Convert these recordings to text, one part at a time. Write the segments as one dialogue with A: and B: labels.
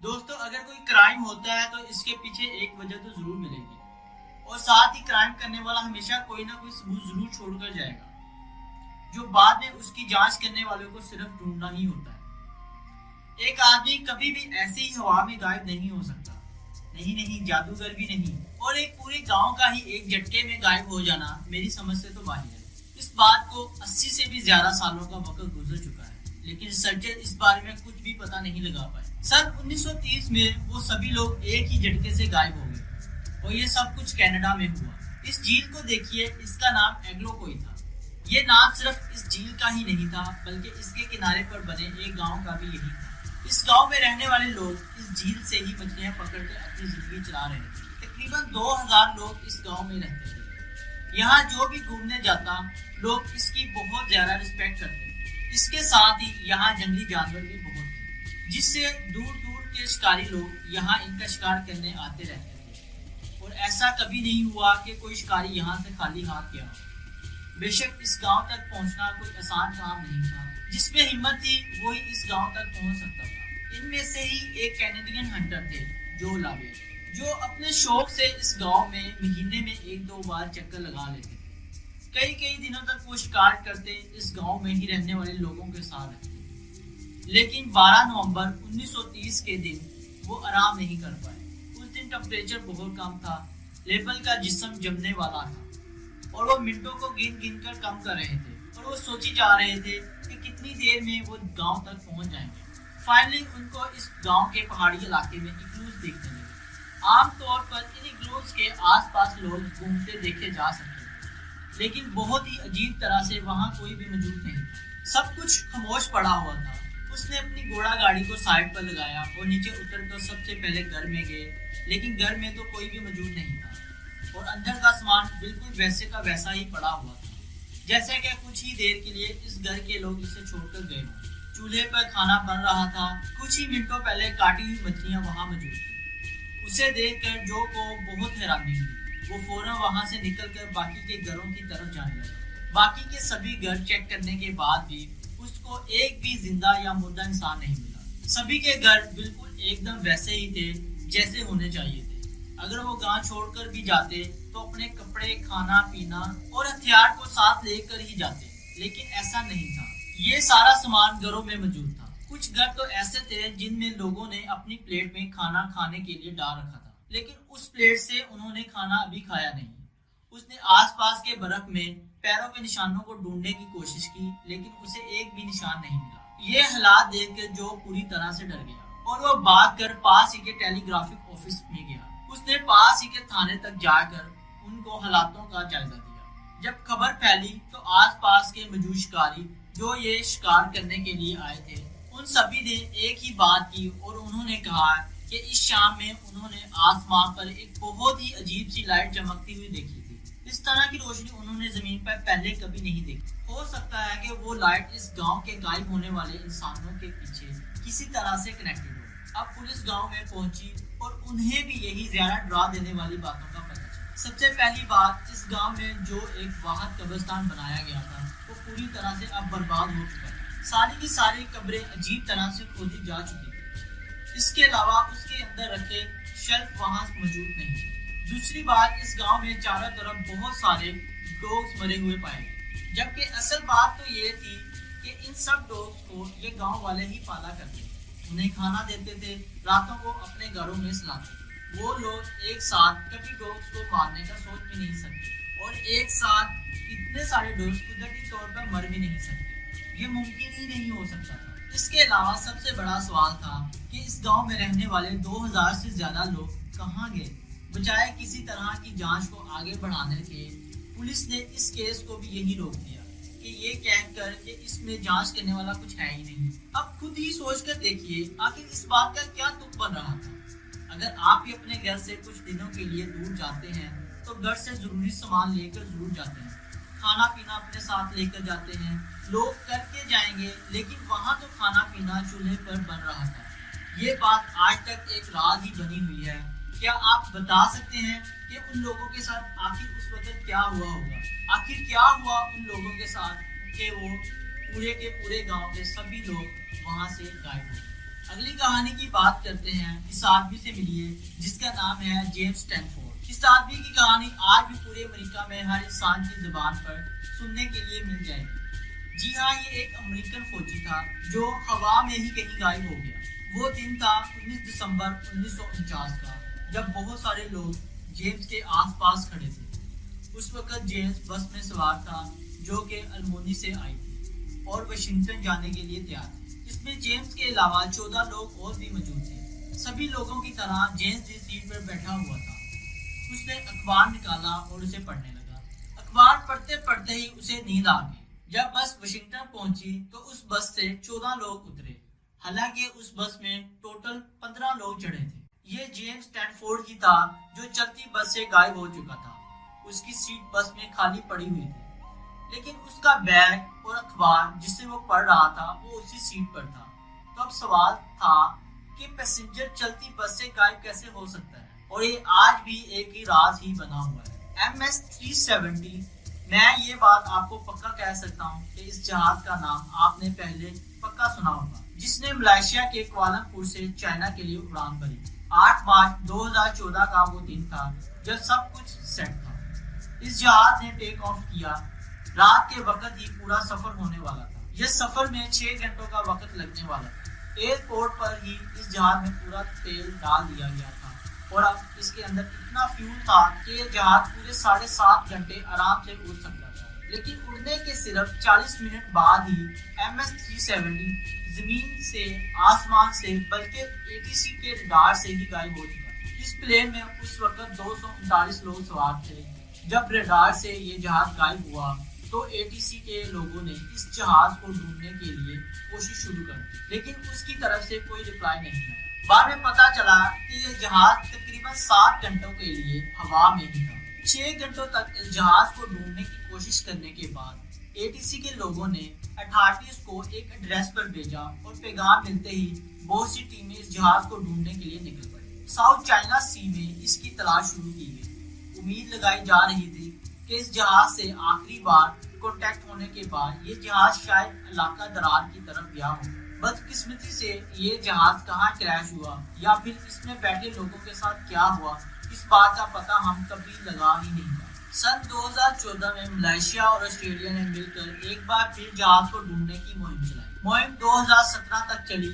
A: دوستو اگر کوئی کرائم ہوتا ہے تو اس کے پیچھے ایک وجہ تو ضرور ملے گی اور ساتھ ہی کرائم کرنے والا ہمیشہ کوئی نہ کوئی ثبوت ضرور چھوڑ کر جائے گا جو بعد میں اس کی جانچ کرنے والوں کو صرف ڈھونڈنا ہی ہوتا ہے۔ ایک آدمی کبھی بھی ایسے ہی ہوا میں غائب نہیں ہو سکتا، نہیں جادوگر بھی نہیں، اور ایک پورے گاؤں کا ہی ایک جھٹکے میں غائب ہو جانا میری سمجھ سے تو باہر ہے۔ اس بات کو 80 سے بھی زیادہ سالوں کا وقت گزر چکا ہے لیکن ریسرچر اس بارے میں کچھ بھی پتہ نہیں لگا پائے۔ سن 1930 میں وہ سبھی لوگ ایک ہی جھٹکے سے غائب ہو گئے اور یہ سب کچھ کینیڈا میں ہوا۔ اس جھیل کو دیکھیے، اس کا نام ایگلوکوئی تھا۔ یہ نام صرف اس جھیل کا ہی نہیں تھا بلکہ اس کے کنارے پر بنے ایک گاؤں کا بھی یہی تھا۔ اس گاؤں میں رہنے والے لوگ اس جھیل سے ہی مچھلیاں پکڑ کر اپنی زندگی چلا رہے تھے۔ تقریباً 2000 لوگ اس گاؤں میں رہتے تھے۔ یہاں جو بھی گھومنے جاتا لوگ اس کی بہت زیادہ رسپیکٹ کرتے تھے۔ اس کے ساتھ ہی یہاں جنگلی جانور بھی بہت تھے جس سے دور دور کے شکاری لوگ یہاں ان کا شکار کرنے آتے رہتے تھے اور ایسا کبھی نہیں ہوا کہ کوئی شکاری یہاں سے خالی ہاتھ گیا ہو۔ بے شک اس گاؤں تک پہنچنا کوئی آسان کام نہیں تھا، جس میں ہمت تھی وہی اس گاؤں تک پہنچ سکتا تھا۔ ان میں سے ہی ایک کینیڈین ہنٹر تھے جو لاوے، جو اپنے شوق سے اس گاؤں میں مہینے میں 1-2 بار چکر لگا لیتے تھے۔ کئی دنوں تک وہ شکار کرتے اس گاؤں میں ہی رہنے والے لوگوں کے ساتھ رہتے، لیکن 12 نومبر 1930 کے دن وہ آرام نہیں کر پائے۔ اس دن ٹمپریچر بہت کم تھا، لیبل کا جسم جمنے والا تھا اور وہ منٹوں کو گن کر کم کر رہے تھے اور وہ سوچی جا رہے تھے کہ کتنی دیر میں وہ گاؤں تک پہنچ جائیں گے۔ فائنلی ان کو اس گاؤں کے پہاڑی علاقے میں اگلوز دیکھنے لگے۔ عام طور پر ان اگلوز کے آس پاس لوگ گھومتے دیکھے جا سکتے، لیکن بہت ہی عجیب طرح سے وہاں کوئی بھی موجود نہیں تھا۔ سب کچھ خاموش پڑا ہوا تھا۔ اس نے اپنی گھوڑا گاڑی کو سائڈ پر لگایا اور نیچے اتر کر سب سے پہلے گھر میں گئے، لیکن گھر میں تو کوئی بھی موجود نہیں تھا اور اندر کا سامان بالکل ویسے کا ویسا ہی پڑا ہوا تھا جیسے کہ کچھ ہی دیر کے لیے اس گھر کے لوگ اسے چھوڑ کر گئے ہوں۔ چولہے پر کھانا بن رہا تھا، کچھ ہی منٹوں پہلے کاٹی ہوئی مچھلیاں وہاں موجود تھیں۔ اسے دیکھ کر جو کو بہت حیرانی ہوئی۔ وہ فوراً وہاں سے نکل کر باقی کے گھروں کی طرف جانے لگا۔ باقی کے سبھی گھر چیک کرنے کے بعد بھی اس کو ایک بھی زندہ یا مردہ انسان نہیں ملا۔ سبھی کے گھر بالکل ایک دم ویسے ہی تھے جیسے ہونے چاہیے تھے۔ اگر وہ گاؤں چھوڑ کر بھی جاتے تو اپنے کپڑے، کھانا پینا اور ہتھیار کو ساتھ لے کر ہی جاتے، لیکن ایسا نہیں تھا۔ یہ سارا سامان گھروں میں موجود تھا۔ کچھ گھر تو ایسے تھے جن میں لوگوں نے اپنی پلیٹ میں کھانا کھانے کے لیے ڈال رکھا تھا، لیکن اس پلیٹ سے انہوں نے کھانا ابھی کھایا نہیں۔ اس نے آس پاس کے برف میں پیروں کے نشانوں کو ڈھونڈنے کی کوشش کی لیکن اسے ایک بھی نشان نہیں ملا۔ یہ حالات دیکھ کر جو پوری طرح سے ڈر گیا اور وہ بھاگ کر پاس ہی کے ٹیلی گرافک آفس میں گیا۔ اس نے پاس ہی کے تھانے تک جا کر ان کو حالاتوں کا جائزہ دیا۔ جب خبر پھیلی تو آس پاس کے موجود شکاری جو یہ شکار کرنے کے لیے آئے تھے ان سبھی نے ایک ہی بات کی اور انہوں نے کہا کہ اس شام میں انہوں نے آسمان پر ایک بہت ہی عجیب سی لائٹ چمکتی ہوئی دیکھی تھی۔ اس طرح کی روشنی انہوں نے زمین پر پہلے کبھی نہیں دیکھی۔ ہو سکتا ہے کہ وہ لائٹ اس گاؤں کے غائب ہونے والے انسانوں کے پیچھے کسی طرح سے کنیکٹڈ ہو۔ اب پولیس گاؤں میں پہنچی اور انہیں بھی یہی زیادہ ڈرا دینے والی باتوں کا پتہ چلا۔ سب سے پہلی بات، اس گاؤں میں جو ایک واحد قبرستان بنایا گیا تھا وہ پوری طرح سے اب برباد ہو چکا ہے۔ ساری کی ساری قبریں عجیب طرح سے کھودی جا چکی تھی۔ اس کے علاوہ اس کے اندر رکھے شیلف وہاں موجود نہیں۔ دوسری بات، اس گاؤں میں چاروں طرف بہت سارے ڈوگز مرے ہوئے پائے گئے، جبکہ اصل بات تو یہ تھی کہ ان سب ڈوگز کو یہ گاؤں والے ہی پالا کرتے تھے، انہیں کھانا دیتے تھے، راتوں کو اپنے گھروں میں سلاتے تھے۔ وہ لوگ ایک ساتھ کبھی ڈوگز کو مارنے کا سوچ بھی نہیں سکتے اور ایک ساتھ اتنے سارے ڈوگز قدرتی طور پر مر بھی نہیں سکتے، یہ ممکن ہی نہیں ہو سکتا تھا۔ اس کے علاوہ سب سے بڑا سوال تھا کہ اس گاؤں میں رہنے والے 2000 سے زیادہ لوگ کہاں گئے؟ بجائے کسی طرح کی جانچ کو آگے بڑھانے کے، پولیس نے اس کیس کو بھی یہی روک دیا کہ یہ کہہ کر کہ اس میں جانچ کرنے والا کچھ ہے ہی نہیں۔ اب خود ہی سوچ کر دیکھیے آخر اس بات کا کیا تک بن رہا تھا۔ اگر آپ بھی اپنے گھر سے کچھ دنوں کے لیے دور جاتے ہیں تو گھر سے ضروری سامان لے کر ضرور جاتے ہیں، کھانا پینا اپنے ساتھ لے کر جاتے ہیں۔ لوگ کر کے جائیں گے لیکن وہاں تو کھانا پینا چولہے پر بن رہا تھا۔ یہ بات آج تک ایک راز ہی بنی ہوئی ہے۔ کیا آپ بتا سکتے ہیں کہ ان لوگوں کے ساتھ آخر اس وقت کیا ہوا ہوگا؟ آخر کیا ہوا ان لوگوں کے ساتھ کہ وہ پورے کے پورے گاؤں کے سبھی لوگ وہاں سے غائب ہو گئے؟ اگلی کہانی کی بات کرتے ہیں اس آدمی سے ملیے جس کا نام ہے جیمز اسٹینفورڈ۔ اس آدمی کی کہانی آج بھی پورے امریکہ میں ہر انسان کی زبان پر سننے کے لیے مل جائے گی۔ جی ہاں، یہ ایک امریکن فوجی تھا جو ہوا میں ہی کہیں غائب ہو گیا۔ وہ دن تھا 19 دسمبر 1949 کا، جب بہت سارے لوگ جیمز کے آس پاس کھڑے تھے۔ اس وقت جیمز بس میں سوار تھا جو کہ المونی سے آئی تھی اور واشنگٹن جانے کے لیے تیار تھی۔ اس میں جیمز کے علاوہ 14 لوگ اور بھی موجود تھے۔ سبھی لوگوں کی طرح جیمز بھی سیٹ پر بیٹھا ہوا تھا۔ اس نے اخبار نکالا اور اسے پڑھنے لگا۔ اخبار پڑھتے پڑھتے ہی اسے نیند آ گئی۔ جب بس واشنگٹن پہنچی تو اس بس سے 14 لوگ اترے، حالانکہ اس بس میں ٹوٹل 15 لوگ چڑھے تھے۔ یہ جیمز اسٹینفورڈ ہی تھا جو چلتی بس سے غائب ہو چکا تھا۔ اس کی سیٹ بس میں خالی پڑی ہوئی تھی، لیکن اس کا بیگ اور اخبار جس سے وہ پڑھ رہا تھا وہ اسی سیٹ پر تھا۔ تو اب سوال تھا کہ پیسنجر چلتی بس سے غائب کیسے ہو سکتا ہے، اور یہ آج بھی ایک ہی راز ہی بنا ہوا ہے۔ MS-370، میں یہ بات آپ کو پکا کہہ سکتا ہوں کہ اس جہاز کا نام آپ نے پہلے پکا سنا ہوگا، جس نے ملائیشیا کے کوالالمپور سے چائنا کے لیے اڑان بھری۔ 8 مارچ 2014 کا وہ دن تھا جب سب کچھ سیٹ تھا۔ اس جہاز نے ٹیک آف کیا۔ رات کے وقت ہی پورا سفر ہونے والا تھا۔ یہ سفر میں 6 گھنٹوں کا وقت لگنے والا تھا۔ ایئرپورٹ پر ہی اس جہاز میں پورا تیل ڈال دیا گیا تھا اور اب اس کے اندر اتنا فیول تھا کہ یہ جہاز پورے 7.5 گھنٹے آرام سے اڑ سکتا تھا۔ لیکن اڑنے کے صرف 40 منٹ بعد ہی MS-370 زمین سے، آسمان سے، بلکہ ATC کے ریڈار سے ہی غائب ہو چکا تھا۔ اس پلین میں اس وقت 239 لوگ سوار تھے۔ جب ریڈار سے یہ جہاز غائب ہوا تو ATC کے لوگوں نے اس جہاز کو ڈھونڈنے کے لیے کوشش شروع کر دی، لیکن اس کی طرف سے کوئی رپلائی نہیں آیا۔ بعد میں پتا چلا کہ یہ جہاز تقریباً 7 گھنٹوں کے لیے ہوا میں ہی تھا۔ 6 گھنٹوں تک اس جہاز کو ڈھونڈنے کی کوشش کرنے کے بعد ATC کے لوگوں نے اتھارٹیز کو ایک ایڈریس پر بھیجا اور پیغام ملتے ہی بہت سی ٹیمیں اس جہاز کو ڈھونڈنے کے لیے نکل پڑی۔ ساؤتھ چائنا سی میں اس کی تلاش شروع کی گئی۔ امید لگائی جا رہی تھی کہ اس جہاز سے آخری بار کانٹیکٹ ہونے کے بعد یہ جہاز شاید علاقہ درار کی طرف گیا ہو۔ بدقسمتی سے یہ جہاز کہاں کریش ہوا یا پھر اس میں بیٹھے لوگوں کے ساتھ کیا ہوا، اس بات کا پتہ ہم کبھی لگا ہی نہیں پائے۔ سن 2014 میں ملائیشیا اور آسٹریلیا نے مل کر ایک بار پھر جہاز کو ڈھونڈنے کی مہم چلائی۔ مہم 2017 تک چلی۔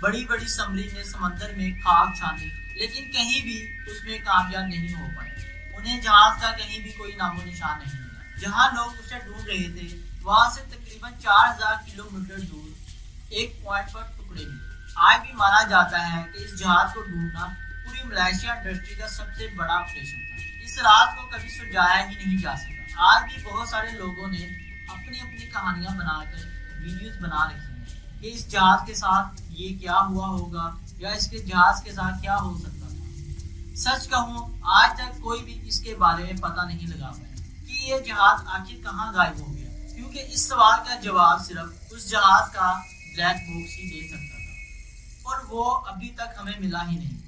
A: بڑی بڑی سمری نے سمندر میں خاک چھانی، لیکن کہیں بھی اس میں کامیاب نہیں ہو پائے۔ انہیں جہاز کا کہیں بھی کوئی نام و نشان نہیں ملا۔ جہاں لوگ اسے ڈھونڈ رہے تھے وہاں سے تقریباً 4000 کلومیٹر دور ایک پوائنٹ پر ٹکڑے ملے۔ آج بھی مانا جاتا ہے کہ اس جہاز کو ڈھونڈنا پوری ملائیشیا انڈسٹری کا سب سے بڑا آپریشن تھا۔ اس راز کو کبھی سلجھایا ہی نہیں جا سکا۔ آج بھی بہت سارے لوگوں نے اپنی اپنی کہانیاں بنا کر ویڈیوز بنا رکھی ہیں کہ اس جہاز کے ساتھ یہ کیا ہوا ہوگا یا اس کے جہاز کے ساتھ کیا ہو سکتا تھا۔ سچ کہوں آج تک کوئی بھی اس کے بارے میں پتہ نہیں لگا پایا کہ یہ جہاز آخر کہاں غائب ہو گیا، کیونکہ اس سوال کا جواب صرف اس جہاز کا بلیک باکس ہی دے سکتا تھا، اور وہ ابھی تک ہمیں ملا ہی نہیں۔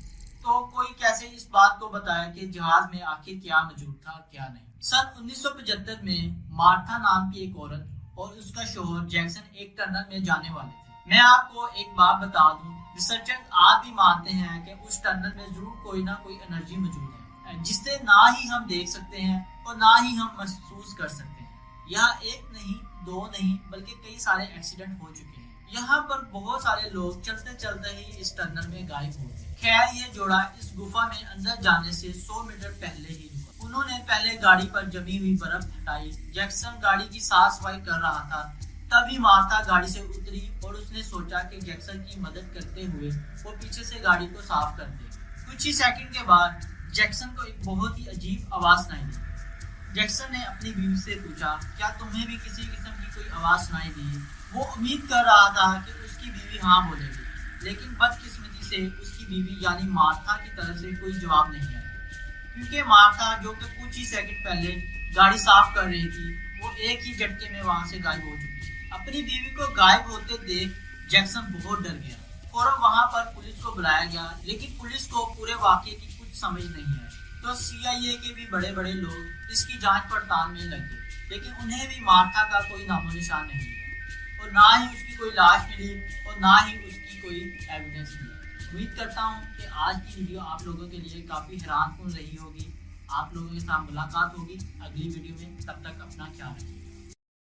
A: تو کوئی کیسے اس بات کو بتایا کہ جہاز میں آخر کیا موجود تھا کیا نہیں۔ سن 1975 میں مارتھا نام کی ایک عورت اور اس کا شوہر جیکسن ایک ٹنل میں جانے والے تھے۔ میں آپ کو ایک بات بتا دوں، ریسرچر آج بھی مانتے ہیں کہ اس ٹنل میں ضرور کوئی نہ کوئی انرجی موجود ہے جس سے نہ ہی ہم دیکھ سکتے ہیں اور نہ ہی ہم محسوس کر سکتے ہیں۔ یہاں ایک نہیں، 2 نہیں، بلکہ کئی سارے ایکسیڈنٹ ہو چکے ہیں۔ یہاں پر بہت سارے لوگ چلتے چلتے ہی اس ٹنل میں غائب ہو گئے۔ خیر یہ جوڑا اس گفا میں اندر جانے سے 100 میٹر پہلے ہی رکا۔ انہوں نے پہلے گاڑی پر جمی ہوئی برف ہٹائی۔ جیکسن گاڑی کی صاف صفائی کر رہا تھا، تبھی مارتھا گاڑی سے اتری اور اس نے سوچا کہ جیکسن کی مدد کرتے ہوئے وہ پیچھے سے گاڑی کو صاف کر دے۔ کچھ ہی سیکنڈ کے بعد جیکسن کو ایک بہت ہی عجیب آواز سنائی دی۔ جیکسن نے اپنی بیوی سے پوچھا، کیا تمہیں بھی کسی قسم کی کوئی آواز سنائی دی؟ وہ امید کر رہا تھا کہ اس کی بیوی ہاں بولے گی، لیکن بدقسمتی سے اس کی بیوی یعنی مارتھا کی طرف سے کوئی جواب نہیں آیا، کیونکہ مارتھا جو کہ کچھ ہی سیکنڈ پہلے گاڑی صاف کر رہی تھی وہ ایک ہی جھٹکے میں وہاں سے غائب ہو چکی۔ اپنی بیوی کو غائب ہوتے دیکھ جیکسن بہت ڈر گیا۔ فوراً وہاں پر پولیس کو بلایا گیا، لیکن پولیس کو پورے واقعے کی کچھ سمجھ نہیں آئی۔ تو CIA کے بھی بڑے بڑے لوگ اس کی جانچ پڑتال میں لگ گئے، لیکن انہیں بھی مارتھا کا کوئی نام و نشان نہیں ملا، اور نہ ہی اس کی کوئی لاش ملی اور نہ ہی اس کی کوئی ایویڈنس ملا۔ امید کرتا ہوں کہ آج کی ویڈیو آپ لوگوں کے لیے کافی حیران کن رہی ہوگی۔ آپ لوگوں کے ساتھ ملاقات ہوگی اگلی ویڈیو میں، تب تک اپنا خیال رکھیے۔